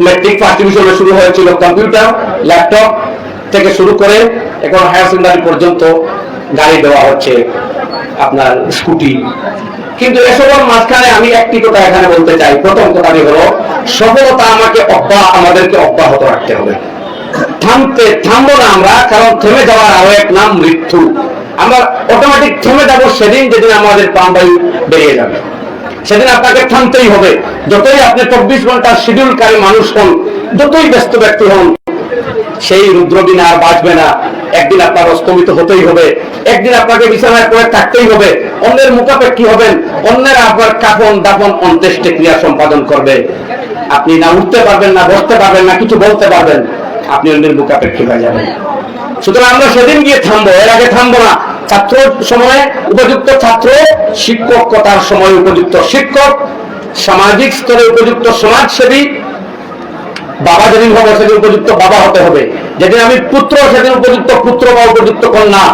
Metric first ডিভিশনে শুরু হয়েছিল কম্পিউটার, ল্যাপটপ থেকে শুরু করে এখন হায়ার সেকেন্ডারি পর্যন্ত গাড়ি দেওয়া হচ্ছে, আপনার স্কুটি। কিন্তু এসবের মাঝখানে আমি একটি কথা এখানে বলতে চাই। প্রথম কথাটি হলো, সফলতা আমাদেরকে অব্যাহত রাখতে হবে। থামবো না আমরা, কারণ থেমে যাওয়ার আরো এক নাম মৃত্যু। আমরা অটোমেটিক থেমে যাবো সেদিন যেদিন আমাদের প্রাণবায়ু বেরিয়ে যাবে, সেদিন আপনাকে থামতেই হবে। যতই আপনি 24 ঘন্টার শিডিউলকারী মানুষ হন, যতই ব্যস্ত ব্যক্তি হন, সেই রুদ্রদিন আর বাঁচবে না। একদিন আপনার অস্তমিত হতেই হবে, একদিন আপনাকে বিছানায় পড়ে থাকতেই হবে। অন্যের মুখাপেক্ষী হবেন, অন্যেরা আপনার কাফন দাফন অন্ত্যেষ্টি ক্রিয়া সম্পাদন করবে। আপনি না উঠতে পারবেন, না বসতে পারবেন, না কিছু বলতে পারবেন, আপনি অন্যের মুখাপেক্ষী হয়ে যাবেন। সুতরাং আমরা সেদিন গিয়ে থামবো, এর আগে থামবো না। ছাত্র সময়ে উপযুক্ত ছাত্র, শিক্ষকতার সময় উপযুক্ত শিক্ষক, সামাজিক স্তরে উপযুক্ত সমাজসেবী, বাবা যেদিন হবো সেদিন উপযুক্ত বাবা হতে হবে। যেদিন আমি পুত্র সেদিন উপযুক্ত পুত্র বা উপযুক্ত কন্যা,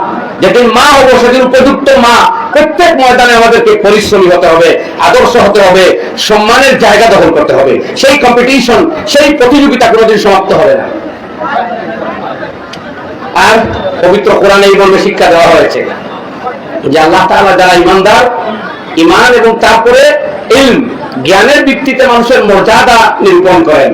যেদিন মা হবো সেদিন উপযুক্ত মা। প্রত্যেক ময়দানে আমাদেরকে পরিশ্রমী হতে হবে, আদর্শ হতে হবে, সম্মানের জায়গা দখল করতে হবে। সেই কম্পিটিশন, সেই প্রতিযোগিতা কোনোদিন সমাপ্ত হবে না। আর পবিত্র কোরআনে এই মর্মে শিক্ষা দেওয়া হয়েছে যে আল্লাহ তাআলা যারা ইমানদার, ইমান এবং তারপরে ইলম, জ্ঞানের ভিত্তিতে মানুষের মর্যাদা নিরূপণ করেন।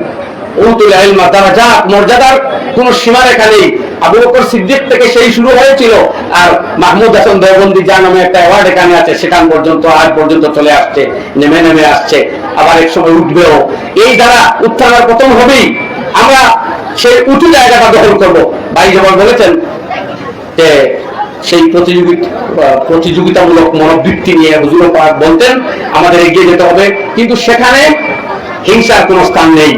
উতুল ইলমা দারাজাত, মর্যাদার কোন সীমারেখা নেই। আবু বকর সিদ্দিক থেকে সেই শুরু হয়েছিল, আর মাহমুদ হাসান দেওবন্দি যার নামে একটা অ্যাওয়ার্ড এখানে আছে, সেখান পর্যন্ত আজ পর্যন্ত চলে আসছে, নেমে নেমে আসছে, আবার এক সময় উঠবেও। এই দ্বারা উত্থান আর পতন হবেই। আমরা সেই উঁচু জায়গাটা দখল করবো। ভাই যেমন বলেছেন যে সেই প্রতিযোগিতামূলক মনোবৃত্তি নিয়ে হুজুর পাক বলতেন আমাদের এগিয়ে যেতে হবে, কিন্তু সেখানে হিংসার কোনো স্থান নেই,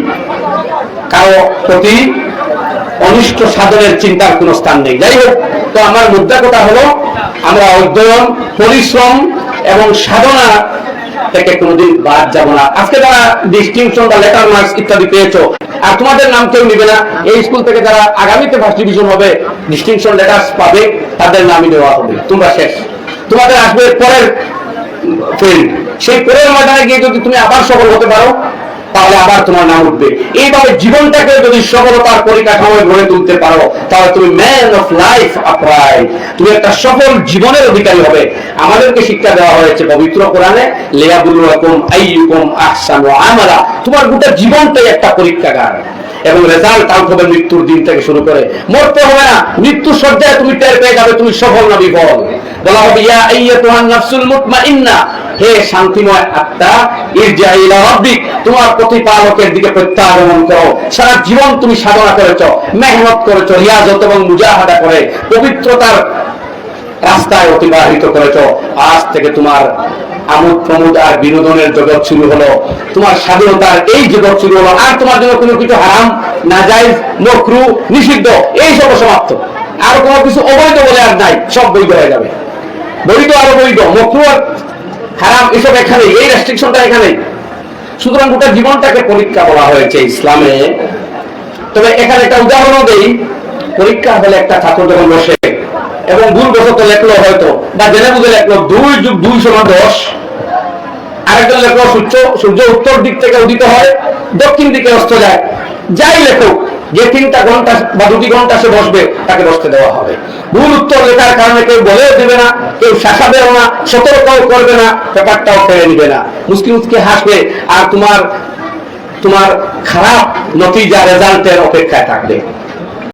কারো প্রতি অনিষ্ট সাধনের চিন্তার কোনো স্থান নেই। যাই হোক, তো আমার মুদ্রা কথা হলো, আমরা অধ্যয়ন, পরিশ্রম এবং সাধনা থেকে কোনোদিন বাদ যাব না। আজকে যারা ডিস্টিংশন বা লেটার মার্কস ইত্যাদি পেয়েছো, আর তোমাদের নাম কেউ নিবে না, এই স্কুল থেকে যারা আগামীতে ফার্স্ট ডিভিশন হবে, ডিস্টিংশন লেটার্স পাবে, তাদের নামই দেওয়া হবে। তোমরা শেষ, তোমাদের আসবে পরের ফিল্ড। সেই পরের ময়দানে গিয়ে যদি তুমি আবার সফল হতে পারো, তাহলে আবার তোমার নাম উঠবে। এইভাবে জীবনটাকে যদি সফলতার পরিকাঠামোয় গড়ে তুলতে পারো, তাহলে তুমি ম্যান অফ লাইফ আপরাইট, তুমি একটা সফল জীবনের অধিকারী হবে। আমাদেরকে শিক্ষা দেওয়া হয়েছে পবিত্র কোরআনে, লিয়াবলুয়াকুম আইয়ুকুম আহসানু আমালা। তোমার গোটা জীবনটাই একটা পরীক্ষাগার, এবং রেজাল্ট আউট হবে মৃত্যুর দিন থেকে শুরু করে। মরতে হবে না, মৃত্যুর সজ্জায় তুমি টের পেয়ে যাবে তুমি সফল না বিফল। বলা হবে ইয়া আইয়াতুহান নাফসুল মুতমাইন্না, হে শান্তিময় আত্মা, ইরজিআ ইলা রাব্বিক, তোমার প্রতিপালকের দিকে প্রত্যাগমন করো। সারা জীবন তুমি সাধনা করেছো, মেহনত করেছো, রিয়াজত এবং মুজাহাদা করে পবিত্রতার রাস্তায় অতিবাহিত করেছো। আজ থেকে তোমার আমোদ প্রমোদ আর বিনোদনের জগৎ শুরু হলো, তোমার স্বাধীনতার এই জগৎ শুরু হলো। আর তোমার জন্য কোনো কিছু হারাম, নাজায়েজ, মাকরুহ, নিষিদ্ধ এই সব সমাপ্ত। আর কোনো কিছু অবৈধ বলে আর নাই, সব বৈধ হয়ে যাবে। বৈধ আর অবৈধ, মাকরুহ আর হারাম এসব এখানে, এই রেস্ট্রিকশনটা এখানে। সুতরাং গোটা জীবনটাকে পরীক্ষা বলা হয়েছে ইসলামে। তবে এখানে একটা উদাহরণ দেই। পরীক্ষা হলে একটা ছাত্র যখন বসে এবং ভুলবশত লেখলো হয়তো, বা জেনে বুঝে লেখলো 2 = 10, আরেকজন লেখলো সূর্য উত্তর দিক থেকে উদিত হয়, দক্ষিণ দিকে অস্ত যায়, যাই লেখুক, যে 3টা ঘন্টা বা 2 ঘন্টা সে বসবে, তাকে বসতে দেওয়া হবে। ভুল উত্তর লেখার কারণে কেউ বলেও দেবে না, কেউ শাসাবেও না, সতর্কও করবে না, পেপারটাও ফেলে নিবে না, মুচকি মুচকি হাসবে, আর তোমার খারাপ নতিজা রেজাল্টের অপেক্ষায় থাকবে।